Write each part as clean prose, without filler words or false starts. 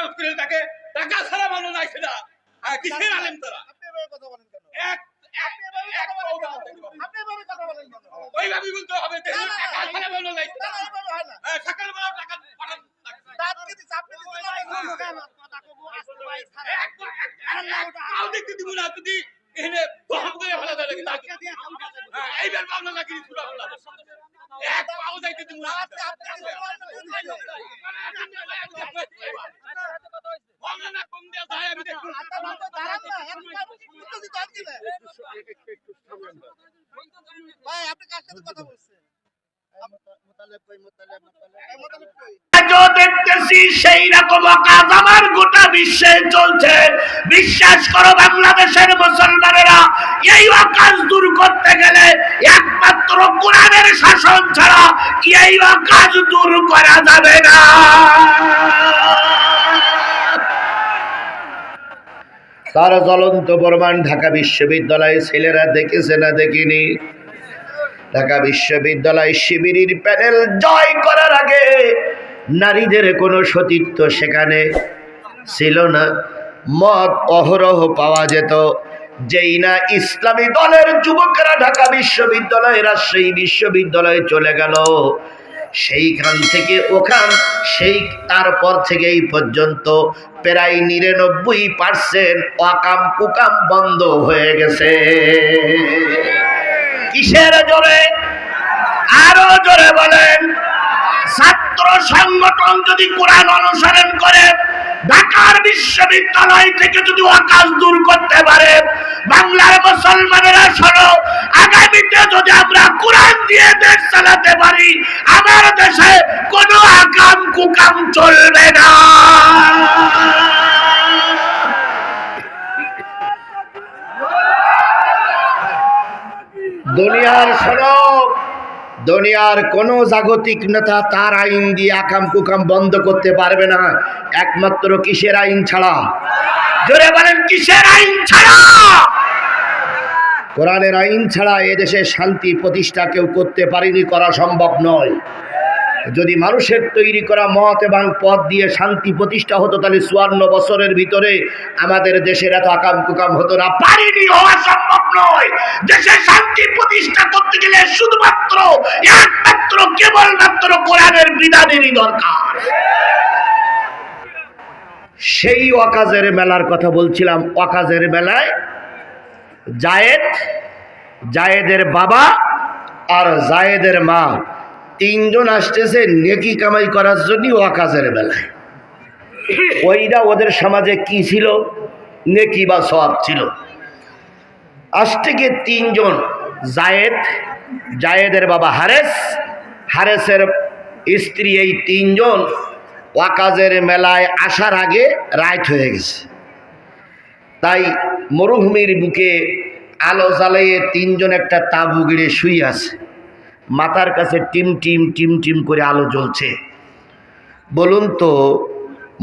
খরচ করে তাকে টাকা ছাড়া মানুষ নাই সেটা কিসের আলেম তারা? আপনি এভাবে কথা বলেন কেন? এক আপনি এভাবে কথা বলেন কেন? আপনি এভাবে কথা বলেন কেন? ওইভাবে বলতে হবে টাকা ছাড়া মানুষ নাই। না, না, এভাবে হয় না। সকালবেলা টাকা পাঠান লাগবে। আপনি দিচ্ছেন, আপনি দিচ্ছেন না, কেন? কথা কব, আসতে ভাই, তাও দেখতে দিব না যদি এখানে বহন করে ফেলা যায় নাকি আজকে দিয়ে কাম কাজ হবে। এইবার পাবনা নাকি শুরু হলো এক পাও যাইতে দিব না আপনি দিচ্ছেন বলনা না কম দেয়া যায় আমি দেখব আচ্ছা, বাবা, দাঁড়ান না, এখন আমি কিন্তু দিতে পারছি না। ভাই, আপনি কার সাথে কথা বলছেন? মোতালেব কই? দেখতেছি সেই রকম কাজ আমার গোটা বিশ্বে চলছে। বিশ্বাস করো বাংলাদেশের মুসলমানেরা এই অকাজ দূর করতে গেলে একমাত্র কোরআনের শাসন ছাড়া এই অকাজ দূর করা যাবে না। তার জ্বলন্ত প্রমাণ ঢাকা বিশ্ববিদ্যালয়ের ছেলেরা দেখেছে না দেখিনি? ঢাকা বিশ্ববিদ্যালয় শিবিরের প্যানেল জয় করার আগে নারীদের কোনো সতীত্ব সেখানে ছিল না। মদ অহরহ পাওয়া যেত। যেই না ইসলামী দলের যুবকরা ঢাকা বিশ্ববিদ্যালয় রাজশাহী বিশ্ববিদ্যালয়ে চলে গেল, সেইখান থেকে সেই তারপর থেকে এই পর্যন্ত প্রায় 99% অকাম কুকাম বন্ধ হয়ে গেছে। কিসের জোরে? আরো জোরে বলেন। ছাত্র সংগঠন যদি কোরআন অনুসরণ করে, ঢাকার বিশ্ববিদ্যালয় থেকে যদি ওয়াকাজ দূর করতে পারে, বাংলার মুসলমানেরা শোনো, আগামীতে যদি আমরা কোরআন দিয়ে দেশ চালাতে পারি, আমার দেশে কোনো আকাম কুকাম চলবে না। দুনিয়ার শোনো, দুনিয়ার কোন জাগতিক নেতা তার আইন দিয়ে আকাম কুকাম বন্ধ করতে পারবে না, একমাত্র কিসের আইন ছাড়া? জোরে বলেন, কিসের আইন ছাড়া? কোরআনের আইন ছাড়া এদেশে শান্তি প্রতিষ্ঠা কেউ করতে পারেনি, করা সম্ভব নয়। যদি মানুষের তৈরি করা মত এবং পথ দিয়ে শান্তি প্রতিষ্ঠা হতো, তাহলে 54 বছরের ভিতরে আমাদের দেশের এত আকাম কুকাম হতো না। পারিনি, হওয়া সম্ভব নয়। দেশে শান্তি প্রতিষ্ঠা করতে গেলে শুধুমাত্র একমাত্র কেবলমাত্র কোরআনের বিধানেরই দরকার। সেই ওয়াকাজের মেলার কথা বলছিলাম। ওয়াকাজের মেলায় জায়েদের বাবা আর জায়েদের মা তিনজন আসতেছে নেকি কামাই করার জন্য ওয়াকাজের বেলায়। ওইটা ওদের সমাজে কি ছিল? নেকি বা সওয়াব ছিল। আসতে গিয়ে তিনজন, জায়েদের বাবা হারেসের স্ত্রী, এই তিনজন ওয়াকাজের মেলায় আসার আগে রাত হয়ে গেছে। তাই মরুভূমির বুকে আলো জ্বালিয়ে তিনজন একটা তাঁবু গিড়ে শুয়ে আছে। মাথার কাছে টিম টিম টিম টিম করে আলো জ্বলছে। বলুন তো,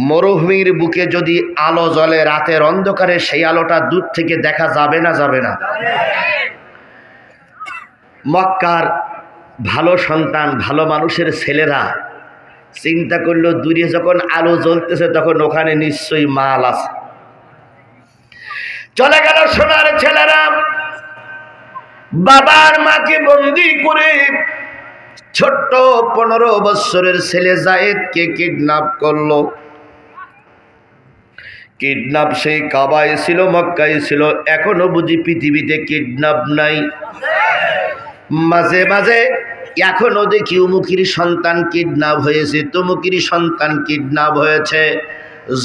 মরুভূমির বুকে যদি আলো জ্বলে রাতের অন্ধকারে, সেই আলোটা দূর থেকে দেখা যাবে না যাবে না? মক্কার ভালো সন্তান, ভালো মানুষের ছেলেরা চিন্তা করলো, দূরে যখন আলো জ্বলতেছে তখন ওখানে নিশ্চয়ই মাল আছে। চলে গেল সোনার ছেলেরা, বাবার মাকে বন্দি করে ছোট্ট 15 বছরের ছেলে জায়েদকে কিডন্যাপ করলো। কিডন্যাপ সেই কাবায় ছিল, মক্কায় ছিল। এখনো বুঝি পৃথিবীতে কিডন্যাপ নাই? মাঝে মাঝে এখনো দেখি উমুকির সন্তান কিডন্যাপ হয়েছে, তমুকির সন্তান কিডন্যাপ হয়েছে।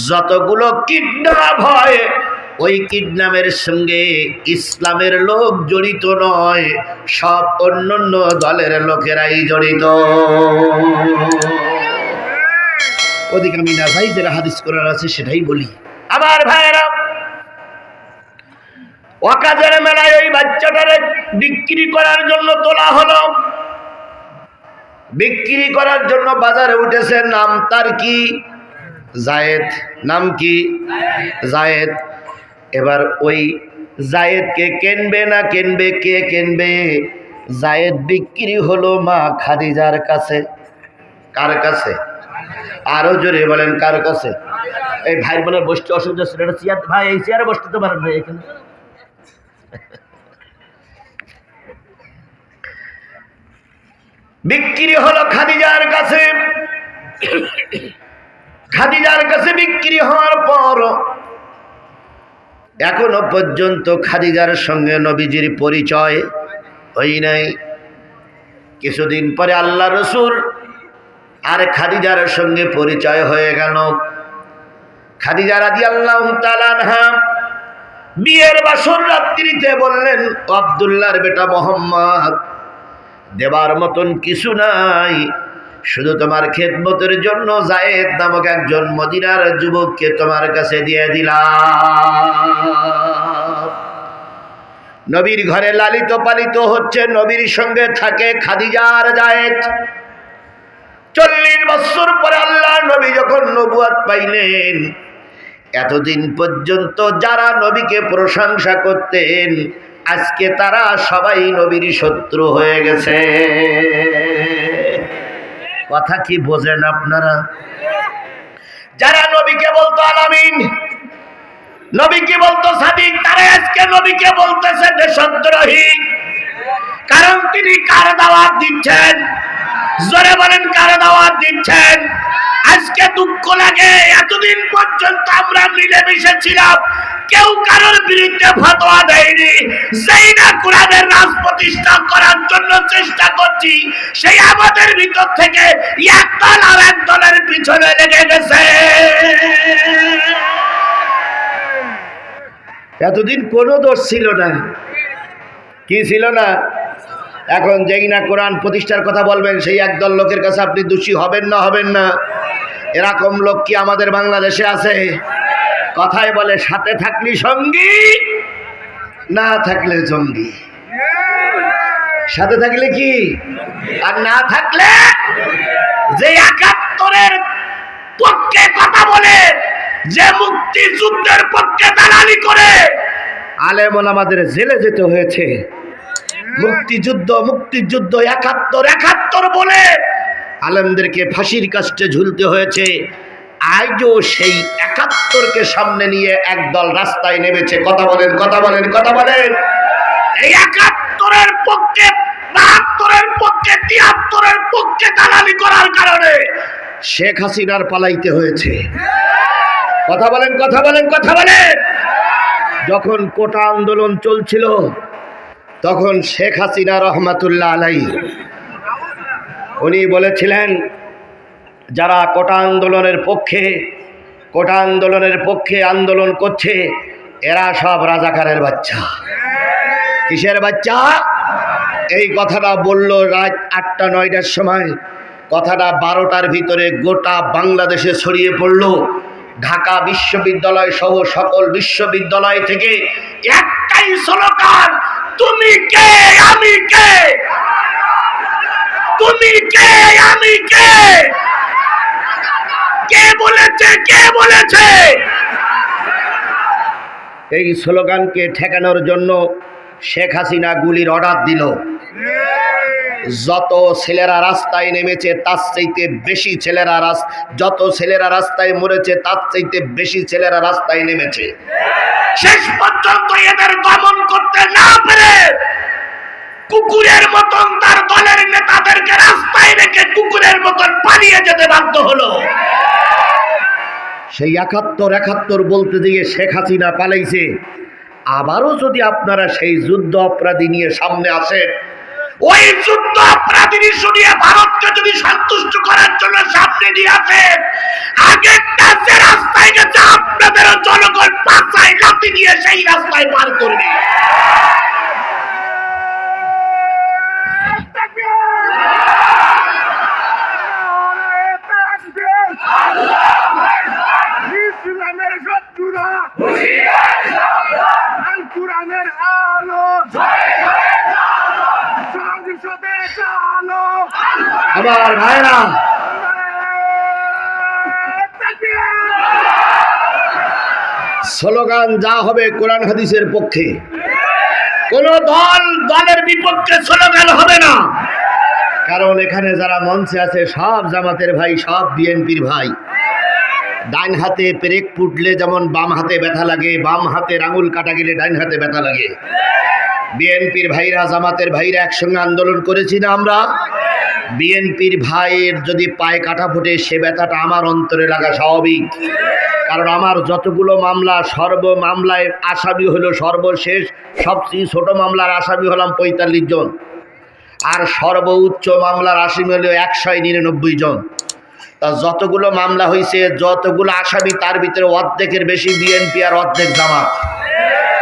যতগুলো কিডন্যাপ হয়, ওই কিডন্যাপের সঙ্গে ইসলামের লোক জড়িত নয়, সব অন্যান্য দলের লোকেরাই জড়িত। ওদিকে আমি না ভাই, যারা হাদিস করার আছে সেটাই বলি। আমার ভাইয়েরা, ওয়াকাজের মেলায় ওই বাচ্চাটারে বিক্রি করার জন্য তোলা হলো। বিক্রি করার জন্য বাজারে উঠেছে। নাম তার কি? জায়েদ। নাম কি? জায়েদ। এবার ওই জায়েদকে কিনবে না কিনবে? কে কিনবে? জায়েদ বিক্রি হলো মা খাদিজার কাছে। কার কাছে? আরো জোরে বলেন কার কাছে? এই ভাই বোনের বসতে অসুবিধা ছিল, এটা চেয়ার ভাই, এই চেয়ারে বসতে তো পারেন ভাই এখানে। বিক্রি হলো খাদিজার কাছে। খাদিজার কাছে বিক্রি হওয়ার পর এখনো পর্যন্ত খাদিজার সঙ্গে নবীজির পরিচয় হই নাই। কিছুদিন পরে আল্লাহ রসুল আর খাদিজার সঙ্গে পরিচয় হয়ে গেল। খাদিজা রাদিয়াল্লাহু তাআলা আনহা বিয়ের বাসর রাত্রিতে বললেন, আব্দুল্লাহর বেটা মোহাম্মদ, দেবার মতন কিছু নাই, শুধু তোমার খেদমতের জন্য যায়েদ নামক একজন মদিনার যুবককে তোমার কাছে দিয়ে দিলাম। নবীর ঘরে লালিত পালিত হচ্ছে, নবীর সঙ্গে থাকে খাদিজা আর যায়েদ। 40 বছর পরে আল্লাহ নবী যখন নবুয়ত পাইলেন, এতদিন পর্যন্ত যারা নবীকে প্রশংসা করতেন, আজকে তারা সবাই নবীর শত্রু হয়ে গেছে। কথা কি বোঝেন আপনারা? যারা নবীকে বলতো আলামিন, নবীকে বলতো সাদিক, তারা আজকে নবীকে বলতেছে দেশদ্রোহী। কারণ তিনি কার দাওয়াত দিচ্ছেন? জোরে বলেন, কার দাওয়াত দিচ্ছেন? আজকে দুঃখ লাগে, এতদিন পর্যন্ত আমরা মিলেমিশে ছিলাম, কেউ কারোর বিরুদ্ধে ফতোয়া দেয়নি। সেই না কোরআনের রাজ প্রতিষ্ঠা করার জন্য চেষ্টা করছি, সেই আমাদের ভিতর থেকে এক দল আর এক দলের পিছনে লেগে গেছে। এতদিন কোনো দোষ ছিল না। কি ছিল না? এখন যেই না কোরআন প্রতিষ্ঠার কথা বলবেন, সেই একদল লোকের কাছে আপনি দোষী হবেন না? হবেন না? এরকম লোক কি আমাদের বাংলাদেশে আছে? কথায় বলে, সাথে থাকলে সঙ্গী, না থাকলে জঙ্গি। সাথে থাকলে কি আর না থাকলে? যে ৭১-এর পক্ষে কথা বলে, যে মুক্তিযুদ্ধের পক্ষে দালালি করে, আলেম ওলামাদের জেলে যেতে হয়েছে। মুক্তিযুদ্ধ মুক্তিযুদ্ধ ৭১ বলে আলেমদেরকে ফাঁসির কাস্টে ঝুলতে হয়েছে। আজও সেই ৭১কে সামনে নিয়ে একদল রাস্তায় নেমেছে। কথা বলেন, কথা বলেন, কথা বলেন। এই ৭১-এর পক্ষে, ৭২-এর পক্ষে, ৭৩-এর পক্ষে দালালি করার কারণে শেখ হাসিনার পালাইতে হয়েছে। কথা বলেন, কথা বলেন, কথা বলেন। যখন কোটা আন্দোলন চলছিল, তখন শেখ হাসিনা রহমাতুল্লাহ আলাইহি উনি বলেছিলেন, যারা কোটা আন্দোলনের পক্ষে আন্দোলন করছে, এরা সব রাজাকারের বাচ্চা। কিসের বাচ্চা? এই কথাটা বলল রাত ৮টা-৯টার সময়। কথাটা 12টার ভিতরে গোটা বাংলাদেশে ছড়িয়ে পড়ল। ঢাকা বিশ্ববিদ্যালয় সহ সকল বিশ্ববিদ্যালয় থেকে একটাই স্লোগান, তুমি কে আমি কে, তুমি কে আমি কে। কে বলেছে, কে বলেছে? এই স্লোগানকে ঠেকানোর জন্য শেখ হাসিনা গুলির অর্ডার দিল। যত ছেলেরা রাস্তায় নেমেছে, তার চাইতে বেশি ছেলেরা, যত ছেলেরা রাস্তায় মরেছে, তার চাইতে বেশি ছেলেরা রাস্তায় নেমেছে। শেষ পর্যন্ত এদের দমন করতে না পেরে কুকুরের মতন তার দলের নেতাদেরকে রাস্তায় রেখে কুকুরের মতন পালিয়ে যেতে বাধ্য হলো। সেই ৭১ বলতে গিয়ে শেখ হাসিনা পালাইছে। আবারও যদি আপনারা সেই যুদ্ধ অপরাধী নিয়ে সামনে আসেন, ওই যুদ্ধ অপরাধী শুনিয়ে ভারতকে যদি সন্তুষ্ট করার জন্য সামনে নিয়ে আসেন, আগেরটা যে রাস্তায় গেছে, আপনাদেরও জনগণ পাছায় লাথি দিয়ে সেই রাস্তায় পার করবে। আমার ভাইরা, স্লোগান যা হবে কোরআন হাদিসের পক্ষে, কোন দলের বিপক্ষে স্লোগান হবে না। কারণ এখানে যারা মঞ্চে আছে সব জামাতের ভাই, সব বিএনপির ভাই। ডাইন হাতে পেরেক ফুটলে যেমন বাম হাতে ব্যথা লাগে, বাম হাতের আঙুল কাটা গেলে ডাইন হাতে ব্যথা লাগে। বিএনপির ভাইরা, জামাতের ভাইরা একসঙ্গে আন্দোলন করেছি না আমরা? বিএনপির ভাইয়ের যদি পায়ে কাটা ফোটে সে ব্যথাটা আমার অন্তরে লাগা স্বাভাবিক। কারণ আমার যতগুলো মামলা, মামলায় আসামি হলো সর্বশেষ সবচেয়ে ছোট মামলার আসামি হলাম ৪৫ জন, আর সর্বোচ্চ মামলার আসামি হলো ১৯৯ জন। তা যতগুলো মামলা হয়েছে, যতগুলো আসামি, তার ভিতরে অর্ধেকের বেশি বিএনপি আর অর্ধেক জামাত।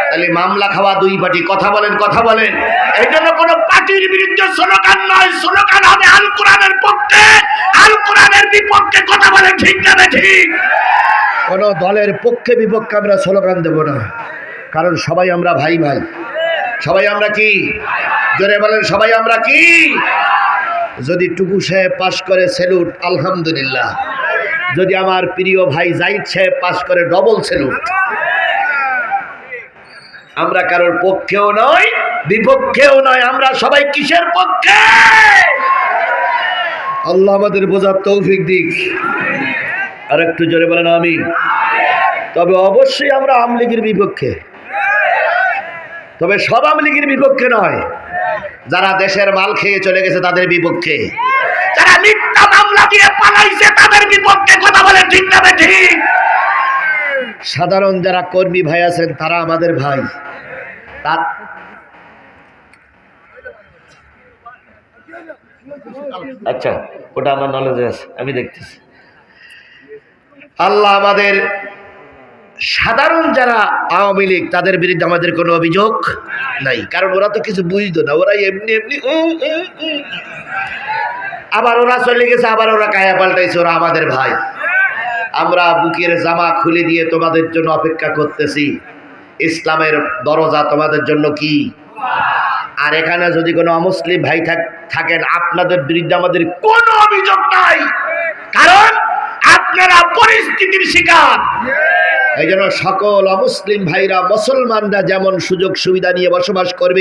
তাহলে মামলা খাওয়া দুই পার্টি। কথা বলেন, কথা বলেন। এই জন্য কোন পার্টির বিরুদ্ধে স্লোগান নয়, স্লোগান হবে আল কোরআনের পক্ষে, আল কোরআনের বিপক্ষে। কথা বলেন ঠিক না ঠিক? কোন দলের পক্ষে বিপক্ষে আমরা স্লোগান দেব না, কারণ সবাই আমরা ভাই ভাই। সবাই আমরা কি? জোরে বলেন, সবাই আমরা কি? যদি টুকু সাহেব পাশ করে স্যালুট, আলহামদুলিল্লাহ। যদি আমার প্রিয় ভাই জাহিদ সাহেব পাশ করে ডবল স্যালুট। আমরা কারোর পক্ষেও নয়, বিপক্ষেও নয়, আমরা সবাই কিসের পক্ষে? আল্লাহ আমাদের বোঝার তৌফিক দিক। আর একটু জোরে বলেন আমিন। তবে অবশ্যই আমরা আওয়ামী লীগের বিপক্ষে, তবে সব আওয়ামী লীগের বিপক্ষে নয়। যারা দেশের মাল খেয়ে চলে গেছে তাদের বিপক্ষে, যারা মিথ্যা মামলা দিয়ে পালাইছে তাদের বিপক্ষে। কথা বলেন ঠিক না ঠিক? সাধারণ যারা কর্মী ভাই আছেন তারা আমাদের ভাই। আচ্ছা, ওটা আমার নলেজে আছে, আমি দেখতেছি। আল্লাহ আমাদের সাধারণ যারা আওয়ামী লীগ তাদের বিরুদ্ধে আমাদের কোনো অভিযোগ নাই, কারণ ওরা তো কিছু বুঝতো না। ওরা এমনি এমনি আবার ওরা চলে গেছে, আবার ওরা কায়া পাল্টাইছে। ওরা আমাদের ভাই। আমরা বুকের জামা খুলে দিয়ে তোমাদের জন্য অপেক্ষা করতেছি। ইসলামের দরজা তোমাদের জন্য কি? আর এখানে যদি কোনো অমুসলিম ভাই থাকেন, আপনাদের বিরুদ্ধে আমাদের কোনো অভিযোগ নাই, কারণ আপনারা পরিস্থিতির শিকার। এই জন্য সকল অমুসলিম ভাইরা, মুসলমানরা যেমন সুযোগ সুবিধা নিয়ে বসবাস করবে,